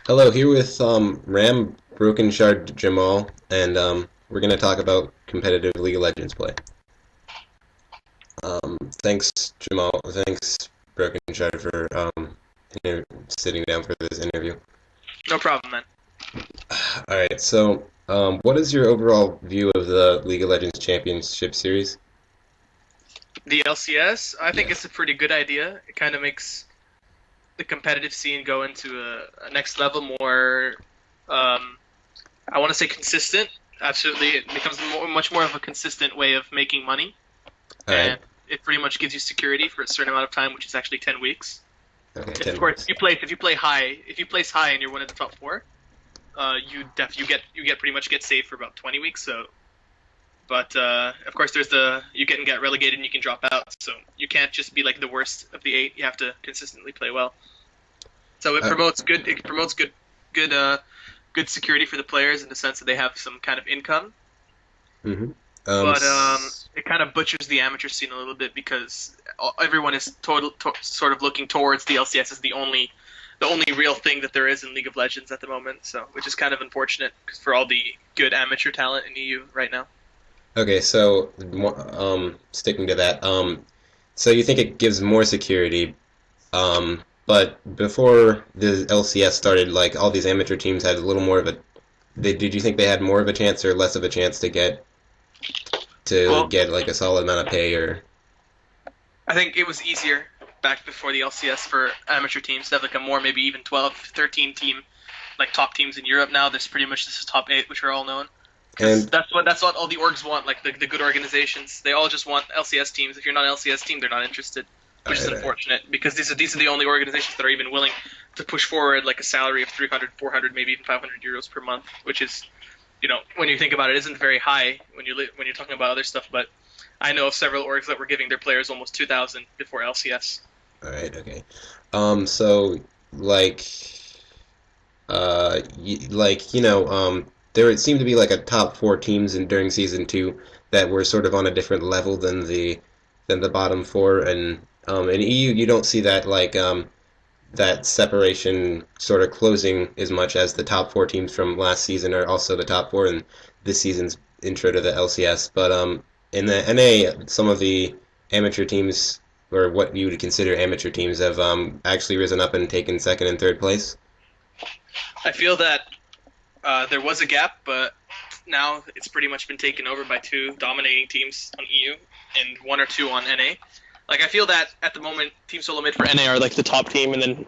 Hello, here with Ram, Brokenshard, Djemal, and we're going to talk about competitive League of Legends play. Thanks, Djemal. Thanks, Brokenshard, for sitting down for this interview. No problem, man. All right, so what is your overall view of the League of Legends Championship Series? The LCS, I think Yeah. it's a pretty good idea. It kind of makes the competitive scene go into a next level more, um, I want to say consistent. Absolutely. It becomes much more of a consistent way of making money. All right. And it pretty much gives you security for a certain amount of time, which is actually 10 weeks. Okay, If, of 10 course, weeks. if you place high and you're one of the top four, you get pretty much get saved for about 20 weeks. So but of course, you can get relegated and you can drop out. So you can't just be like the worst of the eight. You have to consistently play well. So Uh, it promotes good good security for the players in the sense that they have some kind of income. mm-hmm. But it kind of butchers the amateur scene a little bit because everyone is sort of looking towards the LCS as the only real thing that there is in League of Legends at the moment. So which is kind of unfortunate for all the good amateur talent in EU right now. Okay, so sticking to that, so you think it gives more security. But before the LCS started, like all these amateur teams had a little more of a. Did you think they had more of a chance or less of a chance to Well, get like a solid amount of pay or? I think it was easier back before the LCS for amateur teams to have like a more maybe even 12, 13 team like top teams in Europe now. There's pretty much this top eight, which are all known because And that's what all the orgs want. Like the good organizations, they all just want LCS teams. If you're not an LCS team, they're not interested, all which is right, all right. unfortunate because these are the only organizations that are even willing to push forward like a salary of 300, 400, maybe even 500 euros per month, which is when you think about it, isn't very high when you're talking about other stuff, but I know of several orgs that were giving their players almost 2,000 before LCS. All right, okay. So like there it seemed to be like a top four teams in during season two that were sort of on a different level than the bottom four, and in EU you don't see that that separation sort of closing as much as the top four teams from last season are also the top four in this season's intro to the LCS. But in the NA, some of the amateur teams, or what you would consider amateur teams, have actually risen up and taken second and third place. I feel that there was a gap, but now it's pretty much been taken over by two dominating teams on EU and one or two on NA. Like I feel that at the moment, Team Solo Mid for NA are like the top team, and then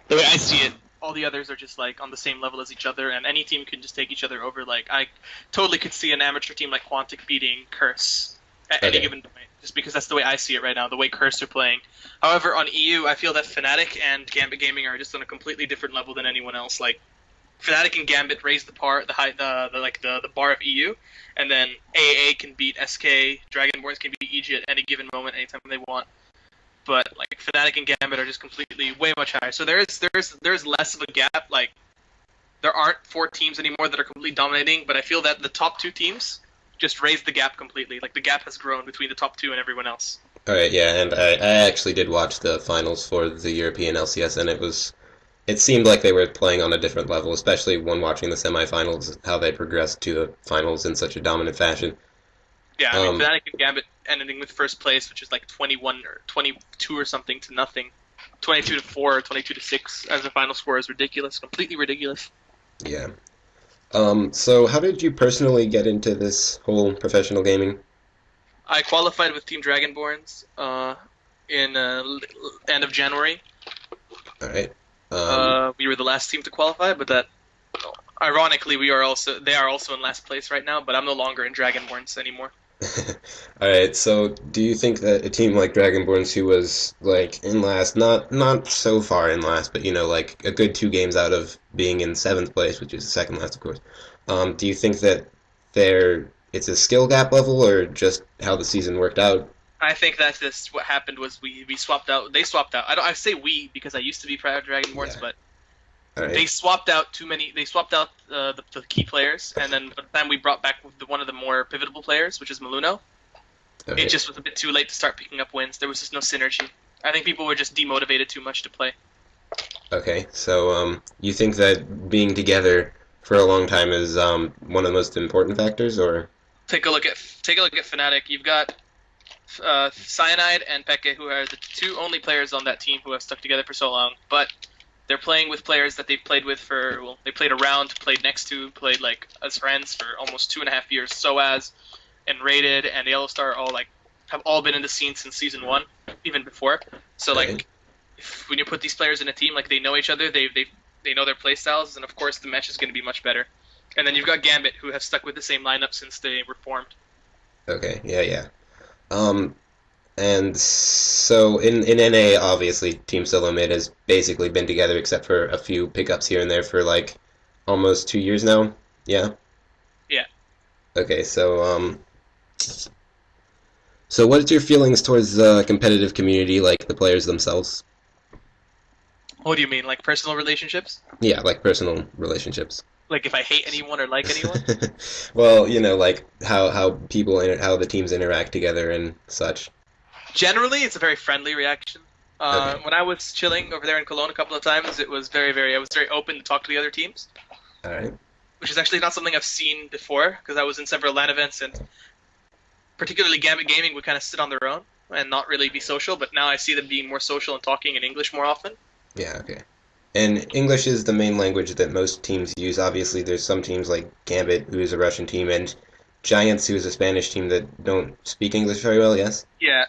the way I see it, all the others are just like on the same level as each other, and any team can just take each other over. Like I totally could see an amateur team like Quantic beating Curse at any Okay. given point, just because that's the way I see it right now, the way Curse are playing. However, on EU, I feel that Fnatic and Gambit Gaming are just on a completely different level than anyone else. Like Fnatic and Gambit raise the bar of EU, and then AA can beat SK, Dragonborns can beat EG at any given moment, anytime they want. But like Fnatic and Gambit are just completely way much higher. So there's less of a gap. Like there aren't four teams anymore that are completely dominating, but I feel that the top two teams just raised the gap completely. Like the gap has grown between the top two and everyone else. All right, yeah, and I actually did watch the finals for the European LCS, and it seemed like they were playing on a different level, especially when watching the semifinals, how they progressed to the finals in such a dominant fashion. Yeah, I mean Um, Fnatic and Gambit ending with first place, which is like 21 or 22 or something to nothing. 22 to 4 or 22 to 6 as a final score is ridiculous, completely ridiculous. yeah. So how did you personally get into this whole professional gaming? I qualified with Team Dragonborns in end of January. All right. Um, We were the last team to qualify, but that ironically they are also in last place right now. But I'm no longer in Dragonborns anymore. all right. So do you think that a team like Dragonborns, who was like in last, not so far in last, but like a good two games out of being in seventh place, which is the second last, of course, do you think that it's a skill gap level or just how the season worked out? I think that's just what happened was we swapped out. They swapped out. I say we because I used to be proud of Dragonborns, Yeah. but All they right. swapped out too many. They swapped out the key players, and then by the time we brought back one of the more pivotal players, which is Maluno, All it right. just was a bit too late to start picking up wins. There was just no synergy. I think people were just demotivated too much to play. Okay, so you think that being together for a long time is one of the most important factors, or Take a look at Fnatic. You've got Cyanide and Peke, who are the two only players on that team who have stuck together for so long. But they're playing with players that they've played with for well, they played around, played next to, played like as friends for almost 2.5 years. Soaz and Rated and Yellowstar all like have all been in the scene since season one, even before. So right? like when you put these players in a team, like they know each other, they know their play styles, and of course the match is going to be much better. And then you've got Gambit, who have stuck with the same lineup since they were formed. Okay, yeah, yeah. Um, and so in NA, obviously, Team Solo Mid has basically been together except for a few pickups here and there for like almost 2 years now. Yeah. Yeah. Okay, so what's your feelings towards the competitive community, like the players themselves? What do you mean, like personal relationships? Yeah, like personal relationships. Like if I hate anyone or like anyone? Well, like how the teams interact together and such. Generally, it's a very friendly reaction. Okay. When I was chilling over there in Cologne a couple of times, it was I was very open to talk to the other teams, All right. which is actually not something I've seen before because I was in several LAN events and particularly Gambit Gaming would kind of sit on their own and not really be social. But now I see them being more social and talking in English more often. Yeah, okay. And English is the main language that most teams use. Obviously, there's some teams like Gambit, who is a Russian team, and Giants, who is a Spanish team that don't speak English very well, yes? Yeah.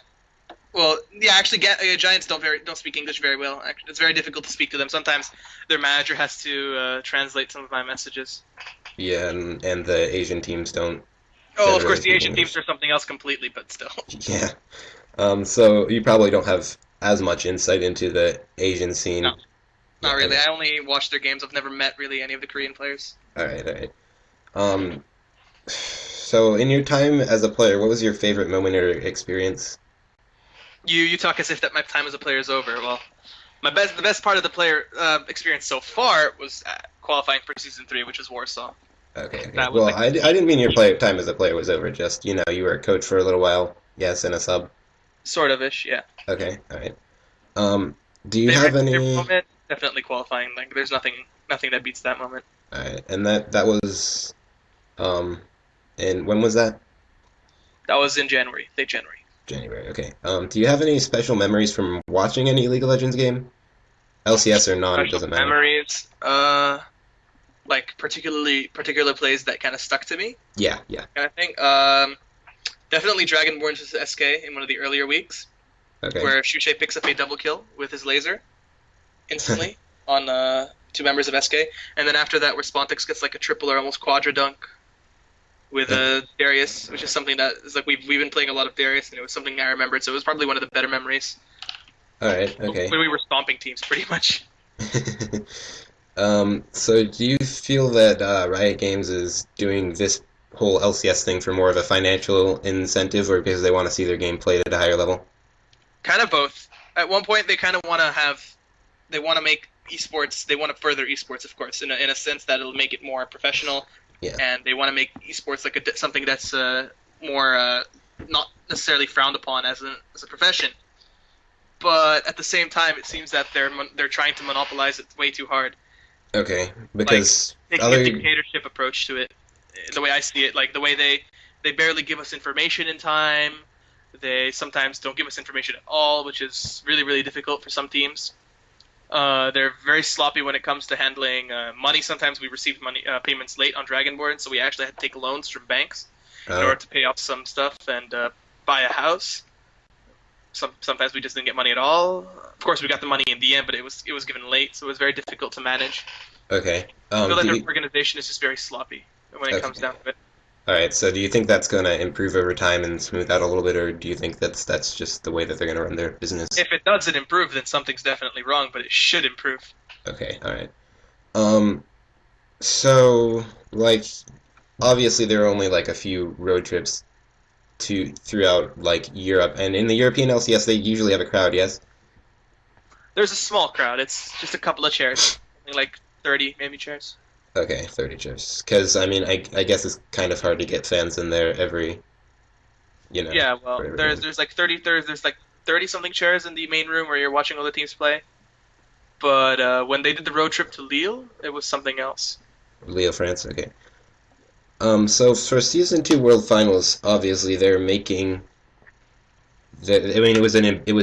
Well, yeah. Actually, Giants don't speak English very well. Actually, it's very difficult to speak to them. Sometimes their manager has to translate some of my messages. Yeah, and the Asian teams don't Oh, of generally course, the speak Asian teams English. are something else completely, but still. Yeah. So you probably don't have as much insight into the Asian No, scene. not Yeah, really. okay. I only watch their games. I've never met really any of the Korean players. All right, all right. Um, so in your time as a player, what was your favorite moment or experience? You talk as if that my time as a player is over. Well, the best part of the player experience so far was qualifying for season three, which was Warsaw. Okay, okay. That was Well, like I peak didn't mean your time as a player was over. Just, you were a coach for a little while. Yes, and a sub. sort of ish. Yeah. Okay, all right. Um, do you have Favorite any? moment? Definitely qualifying. Like there's nothing that beats that moment. All right, and that was um, and when was that? That was in January, late January. January. Okay. Do you have any special memories from watching any League of Legends game? LCS or non, it Special doesn't matter. memories. Like particular plays that kind of stuck to me. Yeah, yeah. Kind of thing. Definitely Dragonborn versus SK in one of the earlier weeks, Okay. where Shuche picks up a double kill with his laser instantly on two members of SK, and then after that, where Spontex gets like a triple or almost quadra dunk with Darius, which is something that is like we've been playing a lot of Darius, and it was something I remembered. So it was probably one of the better memories All right. Okay. when we were stomping teams, pretty much. So do you feel that Riot Games is doing this whole LCS thing for more of a financial incentive, or because they want to see their game played at a higher level? Kind of both. At one point, they kind of want to they want to make esports, they want to further esports, of course, in a sense that it'll make it more professional, Yeah. and they want to make esports like something that's more not necessarily frowned upon as a profession. But at the same time, it seems that they're trying to monopolize it way too hard, Okay. like Because taking a other dictatorship approach to it. The way I see it, like the way they barely give us information in time. They sometimes don't give us information at all, which is really difficult for some teams. They're very sloppy when it comes to handling money. Sometimes we receive money payments late on Dragonborn, so we actually had to take loans from banks in uh, order to pay off some stuff and buy a house. Sometimes we just didn't get money at all. Of course, we got the money in the end, but it was given late, so it was very difficult to manage. okay. I feel like Do their you organization is just very sloppy when it comes okay. down to it. All right. So do you think that's going to improve over time and smooth out a little bit, or do you think that's just the way that they're going to run their business? If it doesn't improve, then something's definitely wrong, but it should improve. Okay. All right. Um. So like obviously there are only like a few road trips to throughout like Europe, and in the European LCS they usually have a crowd. Yes. There's a small crowd. It's just a couple of chairs, only like 30 maybe chairs. Okay, 30 chips. Because I mean, I guess it's kind of hard to get fans in there Yeah, well, for every there's game. there's like 30 something chairs in the main room where you're watching all the teams play. But when they did the road trip to Lille, it was something else. Leo France. Okay. So for season two World Finals, obviously they're making. I mean, it was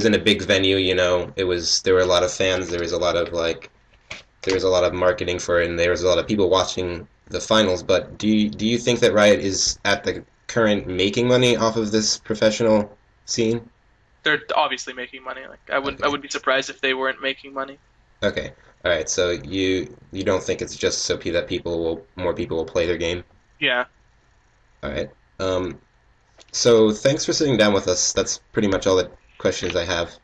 in a big venue. There were a lot of fans. There was a lot of marketing for it, and there was a lot of people watching the finals. But do you think that Riot is at the current making money off of this professional scene? They're obviously making money. Like I Okay. would be surprised if they weren't making money. Okay. All right. So you don't think it's just so that more people will play their game? Yeah. All right. Um, so thanks for sitting down with us. That's pretty much all the questions I have.